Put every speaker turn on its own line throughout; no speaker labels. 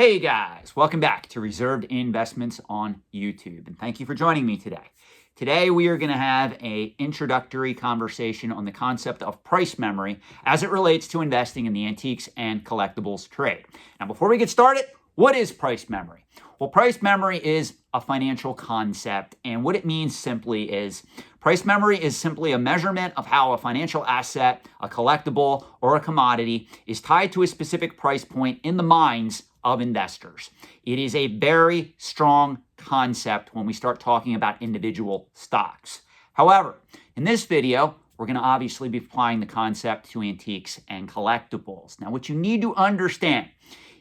Hey guys, welcome back to Reserved Investments on YouTube, and thank you for joining me today. Today we are going to have an introductory conversation on the concept of price memory as it relates to investing in the antiques and collectibles trade. Now before we get started, what is price memory? Well, price memory is a financial concept, and what it means simply is price memory is simply a measurement of how a financial asset, a collectible, or a commodity is tied to a specific price point in the minds of investors. It is a very strong concept when we start talking about individual stocks. However, in this video, we're going to obviously be applying the concept to antiques and collectibles. Now, what you need to understand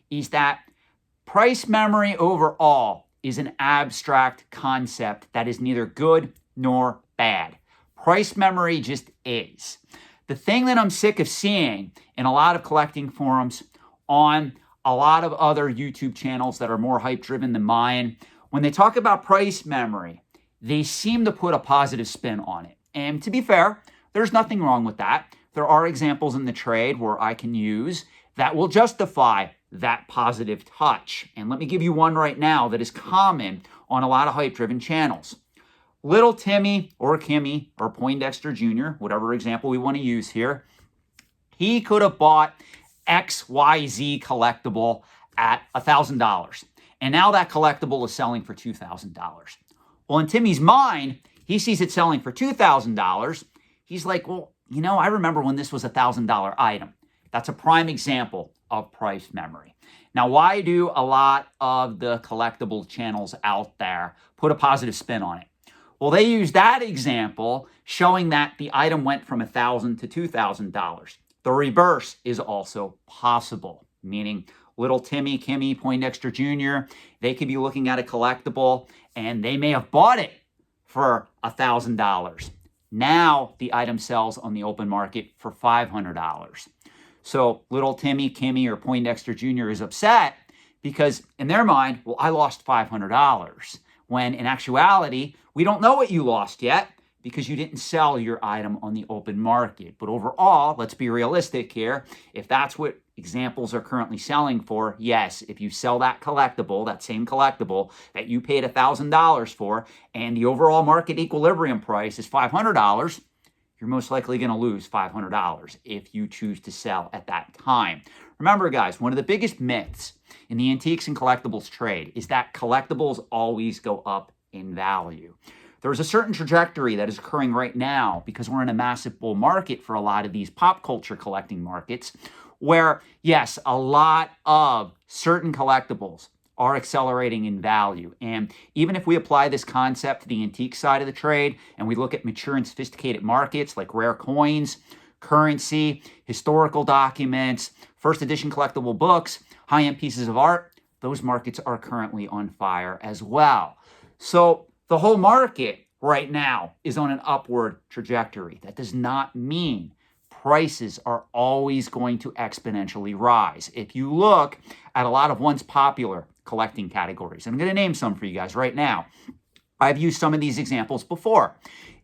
is that price memory overall is an abstract concept that is neither good nor bad. Price memory just is. The thing that I'm sick of seeing in a lot of collecting forums, on a lot of other YouTube channels that are more hype-driven than mine, when they talk about price memory, they seem to put a positive spin on it. And to be fair, there's nothing wrong with that. There are examples in the trade where I can use that will justify that positive touch. And let me give you one right now that is common on a lot of hype-driven channels. Little Timmy or Kimmy or Poindexter Jr., whatever example we want to use here, he could have bought XYZ collectible at $1,000. And now that collectible is selling for $2,000. Well, in Timmy's mind, he sees it selling for $2,000. He's like, well, you know, I remember when this was a $1,000 item. That's a prime example of price memory. Now, why do a lot of the collectible channels out there put a positive spin on it? Well, they use that example showing that the item went from $1,000 to $2,000. The reverse is also possible, meaning little Timmy, Kimmy, Poindexter Jr., they could be looking at a collectible and they may have bought it for $1,000. Now the item sells on the open market for $500. So little Timmy, Kimmy, or Poindexter Jr. is upset because in their mind, well, I lost $500. When in actuality, we don't know what you lost yet because you didn't sell your item on the open market. But overall, let's be realistic here. If that's what examples are currently selling for, yes, if you sell that collectible, that same collectible that you paid $1,000 for, and the overall market equilibrium price is $500, you're most likely going to lose $500 if you choose to sell at that time. Remember, guys, one of the biggest myths in the antiques and collectibles trade is that collectibles always go up in value. There's a certain trajectory that is occurring right now because we're in a massive bull market for a lot of these pop culture collecting markets where, yes, a lot of certain collectibles are accelerating in value. And even if we apply this concept to the antique side of the trade and we look at mature and sophisticated markets like rare coins, currency, historical documents, first edition collectible books, high-end pieces of art, those markets are currently on fire as well. So the whole market right now is on an upward trajectory. That does not mean prices are always going to exponentially rise. If you look at a lot of once popular collecting categories, and I'm going to name some for you guys right now. I've used some of these examples before.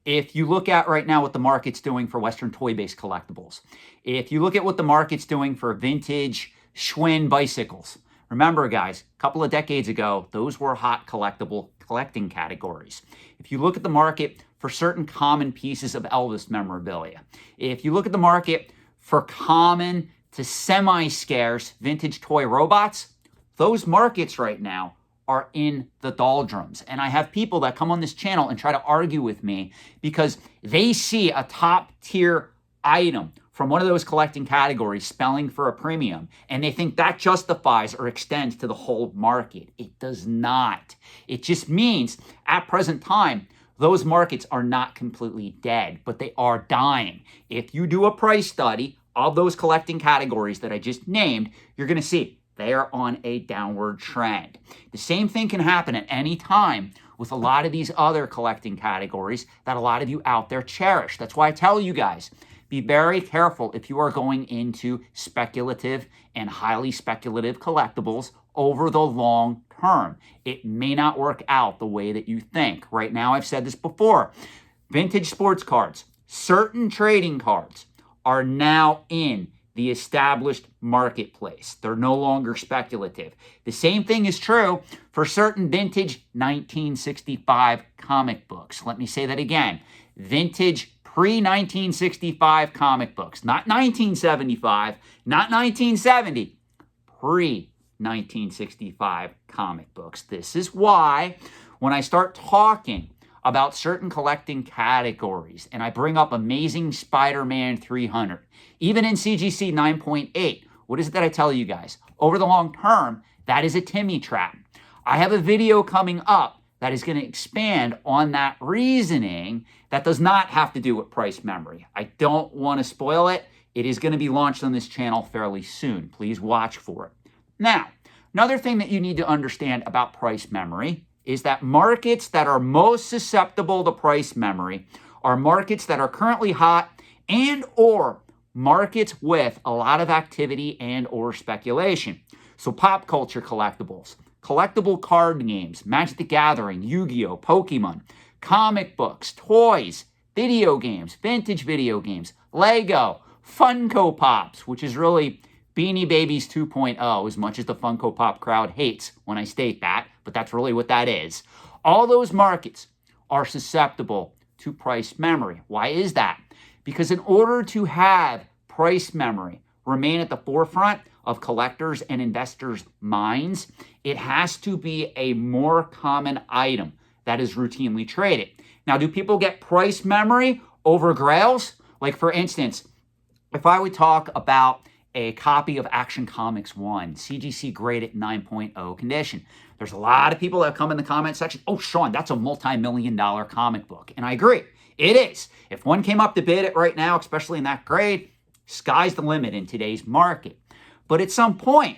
If you look at right now what the market's doing for Western toy-based collectibles, if you look at what the market's doing for vintage Schwinn bicycles, remember, guys, a couple of decades ago, those were hot collectible collecting categories. If you look at the market for certain common pieces of Elvis memorabilia, if you look at the market for common to semi-scarce vintage toy robots, those markets right now are in the doldrums. And I have people that come on this channel and try to argue with me because they see a top-tier item from one of those collecting categories spelling for a premium, and they think that justifies or extends to the whole market. It does not. It just means at present time, those markets are not completely dead, but they are dying. If you do a price study of those collecting categories that I just named, you're going to see they are on a downward trend. The same thing can happen at any time with a lot of these other collecting categories that a lot of you out there cherish. That's why I tell you guys, be very careful if you are going into speculative and highly speculative collectibles over the long term. It may not work out the way that you think. Right now, I've said this before, vintage sports cards, certain trading cards are now in the established marketplace. They're no longer speculative. The same thing is true for certain vintage 1965 comic books. Let me say that again. Vintage pre-1965 comic books. Not 1975, not 1970. Pre-1965 comic books. This is why when I start talking about certain collecting categories and I bring up Amazing Spider-Man 300, even in CGC 9.8, what is it that I tell you guys? Over the long term, that is a Timmy trap. I have a video coming up that is going to expand on that reasoning that does not have to do with price memory. I don't want to spoil it. It is going to be launched on this channel fairly soon. Please watch for it. Now, another thing that you need to understand about price memory is that markets that are most susceptible to price memory are markets that are currently hot and or markets with a lot of activity and or speculation. So pop culture collectibles, collectible card games, Magic the Gathering, Yu-Gi-Oh!, Pokemon, comic books, toys, video games, vintage video games, Lego, Funko Pops, which is really Beanie Babies 2.0, as much as the Funko Pop crowd hates when I state that, but that's really what that is. All those markets are susceptible to price memory. Why is that? Because in order to have price memory remain at the forefront of collectors' and investors' minds, it has to be a more common item that is routinely traded. Now, do people get price memory over grails? Like, for instance, if I would talk about a copy of Action Comics 1, CGC graded 9.0 condition. There's a lot of people that come in the comment section, oh, Sean, that's a multi-million-dollar comic book. And I agree, it is. If one came up to bid it right now, especially in that grade, sky's the limit in today's market. But at some point,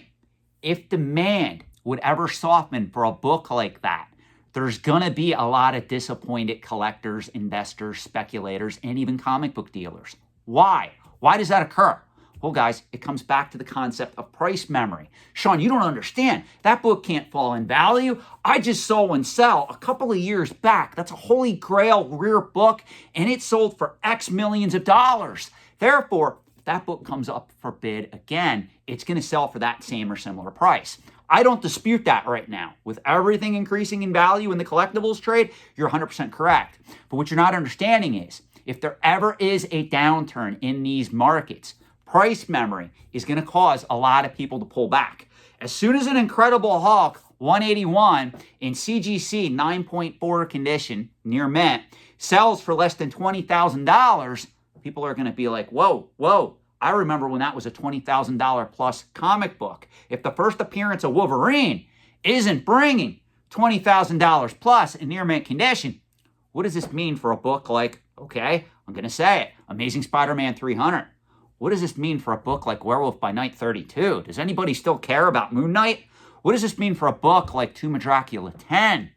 if demand would ever soften for a book like that, there's going to be a lot of disappointed collectors, investors, speculators, and even comic book dealers. Why? Why does that occur? Well, guys, it comes back to the concept of price memory. Sean, you don't understand. That book can't fall in value. I just saw one sell a couple of years back. That's a holy grail rare book, and it sold for X millions of dollars. Therefore, if that book comes up for bid again, it's going to sell for that same or similar price. I don't dispute that right now. With everything increasing in value in the collectibles trade, you're 100% correct. But what you're not understanding is, if there ever is a downturn in these markets, price memory is going to cause a lot of people to pull back. As soon as an Incredible Hulk 181 in CGC 9.4 condition, near mint, sells for less than $20,000, people are going to be like, whoa, I remember when that was a $20,000 plus comic book. If the first appearance of Wolverine isn't bringing $20,000 plus in near mint condition, what does this mean for a book like, okay, I'm going to say it, Amazing Spider-Man 300? What does this mean for a book like Werewolf by Night 32? Does anybody still care about Moon Knight? What does this mean for a book like Tomb of Dracula 10?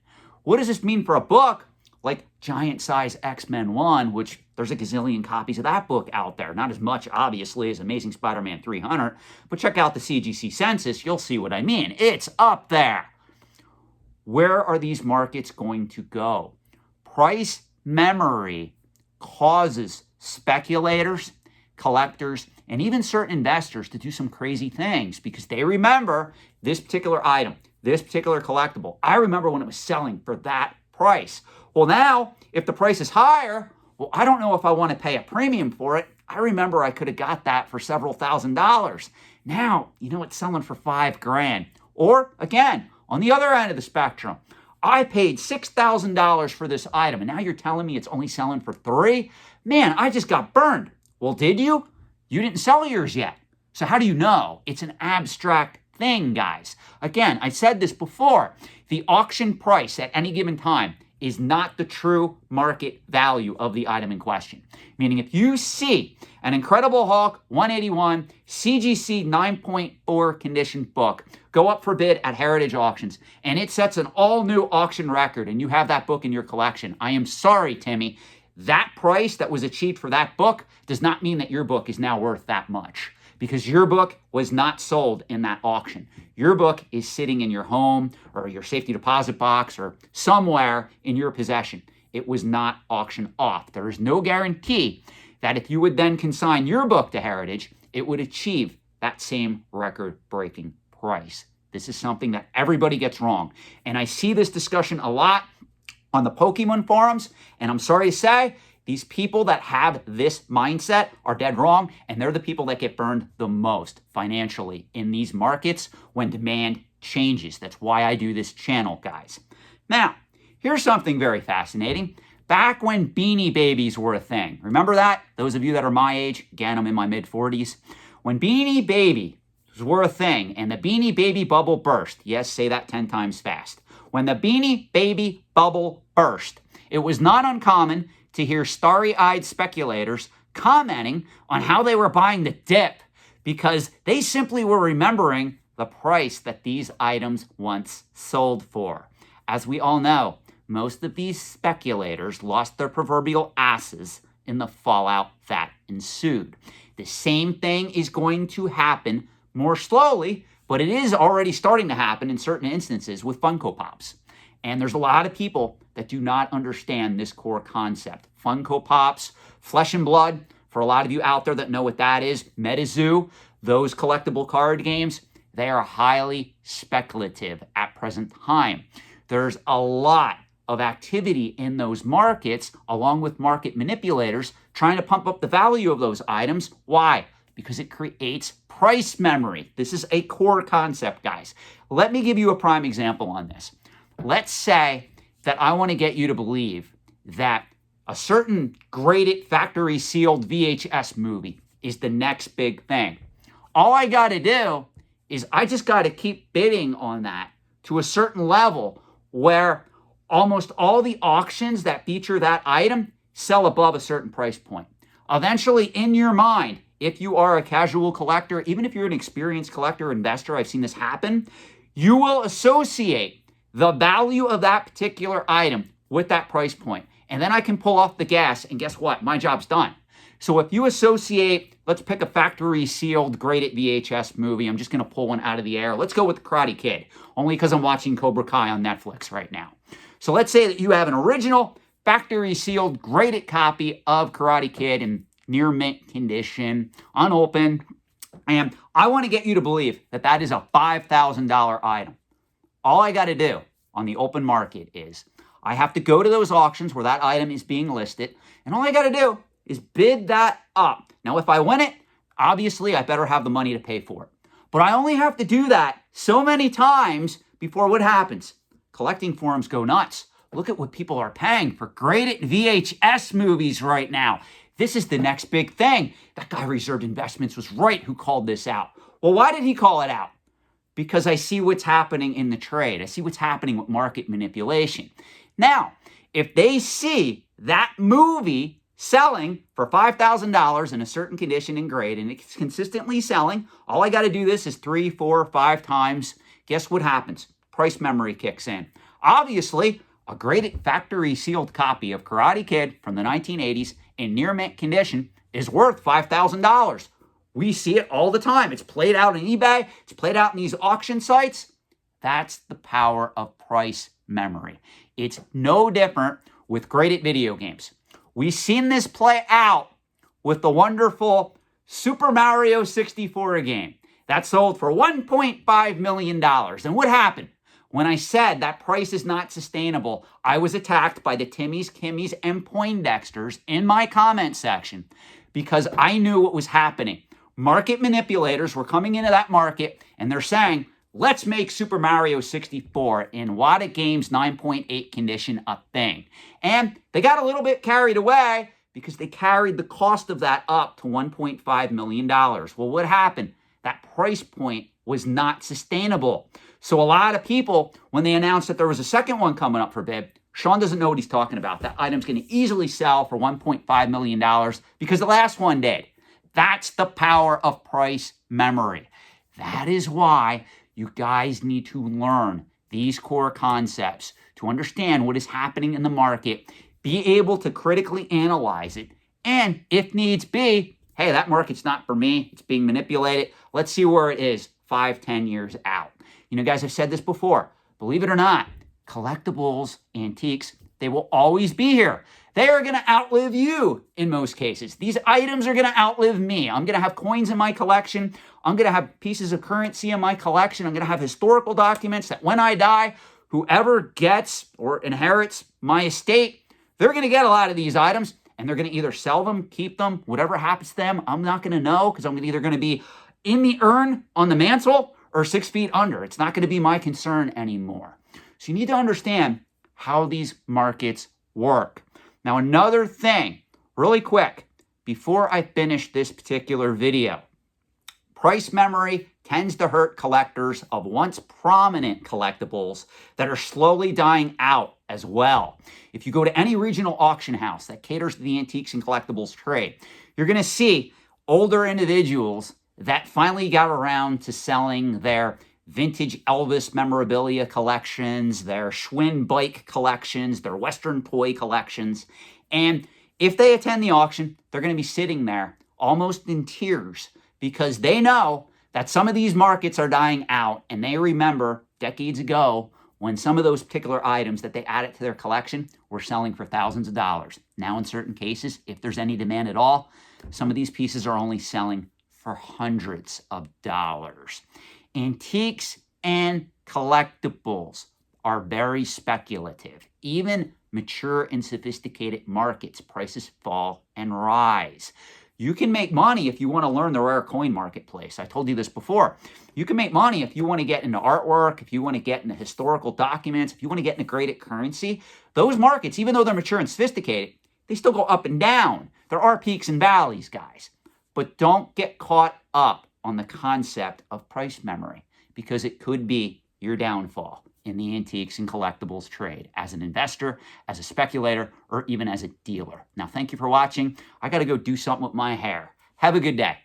What does this mean for a book like Giant Size X-Men 1, which there's a gazillion copies of that book out there. Not as much, obviously, as Amazing Spider-Man 300, but check out the CGC census. You'll see what I mean. It's up there. Where are these markets going to go? Price memory causes speculators, collectors, and even certain investors to do some crazy things because they remember this particular item, this particular collectible. I remember when it was selling for that price. Well, now, if the price is higher, well, I don't know if I want to pay a premium for it. I remember I could have got that for several $1,000s. Now, it's selling for $5,000. Or, again, on the other end of the spectrum, I paid $6,000 for this item, and now you're telling me it's only selling for $3,000? Man, I just got burned. Well, did you? You didn't sell yours yet. So how do you know? It's an abstract thing, guys. Again, I said this before. The auction price at any given time is not the true market value of the item in question. Meaning if you see an Incredible Hulk 181 CGC 9.4 condition book go up for bid at Heritage Auctions and it sets an all-new auction record and you have that book in your collection, I am sorry, Timmy, that price that was achieved for that book does not mean that your book is now worth that much because your book was not sold in that auction. Your book is sitting in your home or your safety deposit box or somewhere in your possession. It was not auctioned off. There is no guarantee that if you would then consign your book to Heritage, it would achieve that same record-breaking price. This is something that everybody gets wrong. And I see this discussion a lot on the Pokemon forums, and I'm sorry to say, these people that have this mindset are dead wrong, and they're the people that get burned the most financially in these markets when demand changes. That's why I do this channel, guys. Now, here's something very fascinating. Back when Beanie Babies were a thing, remember that? Those of you that are my age, again, I'm in my mid-40s. When Beanie Babies were a thing and the Beanie Baby bubble burst, yes, say that 10 times fast. When the Beanie Baby bubble burst, it was not uncommon to hear starry-eyed speculators commenting on how they were buying the dip because they simply were remembering the price that these items once sold for. As we all know, most of these speculators lost their proverbial asses in the fallout that ensued. The same thing is going to happen more slowly, but it is already starting to happen in certain instances with Funko Pops. And there's a lot of people that do not understand this core concept. Funko Pops, Flesh and Blood, for a lot of you out there that know what that is, MetaZoo, those collectible card games, they are highly speculative at present time. There's a lot of activity in those markets, along with market manipulators, trying to pump up the value of those items. Why? Because it creates price memory. This is a core concept, guys. Let me give you a prime example on this. Let's say that I want to get you to believe that a certain graded factory sealed VHS movie is the next big thing. All I got to do is I just got to keep bidding on that to a certain level where almost all the auctions that feature that item sell above a certain price point. Eventually, in your mind, if you are a casual collector, even if you're an experienced collector, investor, I've seen this happen, you will associate the value of that particular item with that price point. And then I can pull off the gas, and guess what? My job's done. So if you associate, let's pick a factory sealed graded VHS movie. I'm just going to pull one out of the air. Let's go with The Karate Kid, only because I'm watching Cobra Kai on Netflix right now. So let's say that you have an original factory sealed graded copy of Karate Kid in near mint condition, unopened, and I want to get you to believe that that is a $5,000 item. All I got to do on the open market is I have to go to those auctions where that item is being listed, and all I got to do is bid that up. Now, if I win it, obviously I better have the money to pay for it. But I only have to do that so many times before what happens? Collecting forums go nuts. Look at what people are paying for graded VHS movies right now. This is the next big thing. That guy Reserved Investments was right who called this out. Well, why did he call it out? Because I see what's happening in the trade. I see what's happening with market manipulation. Now, if they see that movie selling for $5,000 in a certain condition and grade, and it's consistently selling, all I got to do this is 3, 4, 5 times. Guess what happens? Price memory kicks in. Obviously, a graded factory sealed copy of Karate Kid from the 1980s in near mint condition is worth $5,000. We see it all the time. It's played out on eBay. It's played out in these auction sites. That's the power of price memory. It's no different with graded video games. We've seen this play out with the wonderful Super Mario 64 game that sold for $1.5 million. And what happened? When I said that price is not sustainable, I was attacked by the Timmies, Kimmies, and Poindexters in my comment section because I knew what was happening. Market manipulators were coming into that market and they're saying, let's make Super Mario 64 in Wada Games 9.8 condition a thing. And they got a little bit carried away because they carried the cost of that up to $1.5 million. Well, what happened? That price point was not sustainable. So a lot of people, when they announced that there was a second one coming up for bid, Sean doesn't know what he's talking about. That item's going to easily sell for $1.5 million because the last one did. That's the power of price memory. That is why you guys need to learn these core concepts to understand what is happening in the market, be able to critically analyze it, and if needs be, hey, that market's not for me, it's being manipulated. Let's see where it is 5, 10 years out. You know, guys, I've said this before. Believe it or not, collectibles, antiques, they will always be here. They are going to outlive you in most cases. These items are going to outlive me. I'm going to have coins in my collection. I'm going to have pieces of currency in my collection. I'm going to have historical documents that when I die, whoever gets or inherits my estate, they're going to get a lot of these items, and they're going to either sell them, keep them, whatever happens to them, I'm not going to know, because I'm either going to be in the urn on the mantle or 6 feet under. It's not going to be my concern anymore. So you need to understand how these markets work. Now, another thing, really quick, before I finish this particular video, price memory tends to hurt collectors of once prominent collectibles that are slowly dying out as well. If you go to any regional auction house that caters to the antiques and collectibles trade, you're going to see older individuals that finally got around to selling their vintage Elvis memorabilia collections, their Schwinn bike collections, their Western toy collections. And if they attend the auction, they're going to be sitting there almost in tears because they know that some of these markets are dying out, and they remember decades ago when some of those particular items that they added to their collection were selling for thousands of dollars. Now, in certain cases, if there's any demand at all, some of these pieces are only selling for hundreds of dollars. Antiques and collectibles are very speculative. Even mature and sophisticated markets, prices fall and rise. You can make money if you want to learn the rare coin marketplace. I told you this before. You can make money if you want to get into artwork, if you want to get into historical documents, if you want to get into graded currency. Those markets, even though they're mature and sophisticated, they still go up and down. There are peaks and valleys, guys. But don't get caught up on the concept of price memory, because it could be your downfall in the antiques and collectibles trade as an investor, as a speculator, or even as a dealer. Now, thank you for watching. I got to go do something with my hair. Have a good day.